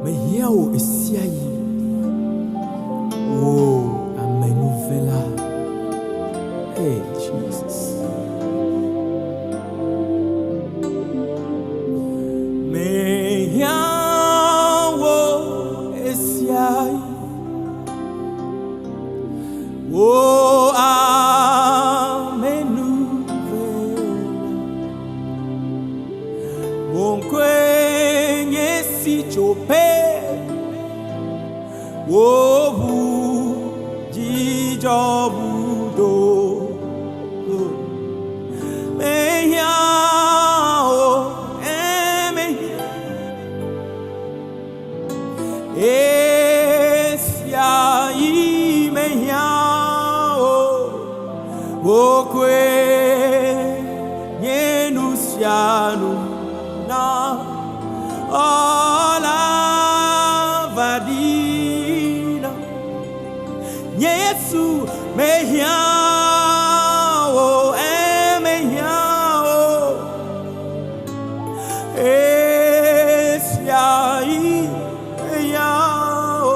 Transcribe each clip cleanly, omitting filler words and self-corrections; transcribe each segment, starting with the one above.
Meyao esiai. Oh, amenuvela. Hey, Jesus. Meyao esiai. Oh, amenuvela. Monkwenye si chope. Wobu jijobudo meyao emeya esiai meyao okwe yenusianu na olavadi Yesu meyao emeyao esiai meyao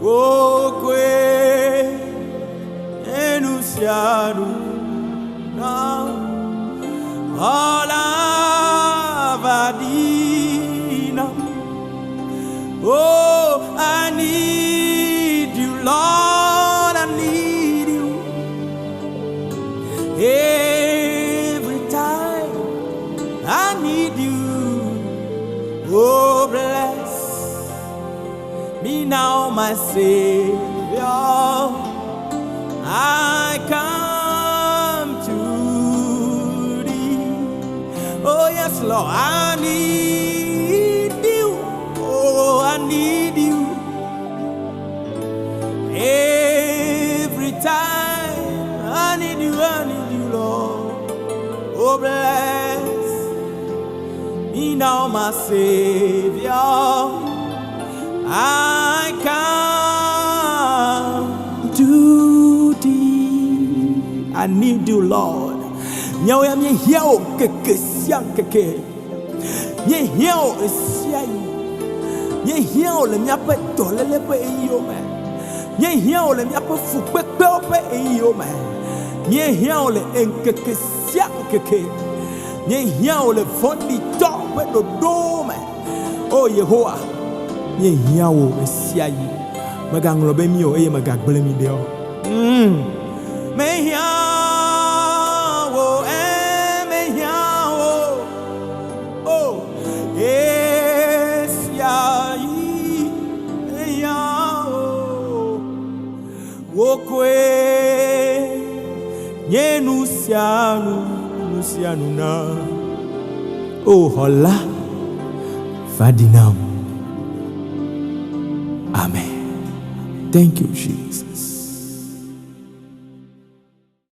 okwe enusianu na olavadina. Oh, I need you, Lord, I need you. Every time I need you. Oh, bless me now, my Savior. I come to thee. Oh, yes, Lord, I need you. Oh, I need you. Every time I need you, Lord. Oh, bless me now, my Savior. I come to thee. I need you, Lord. Nyawe mi hiao keke siang keke. Ye hiao siang. Ye hiao le miape tole le pe iyo me. Ye hiao le miape fukpe pe iyo me. Ye hiao le enkeke siang keke. Ye hiao le fondi tope do do me. Oh Yehowa. Ye hiao siai. Magang lobe mi o e magag bele mi deo. Me hiao me hiao. Oh Wokwe nusianu na. Oh hola Fadinam. Amen. Thank you, Jesus.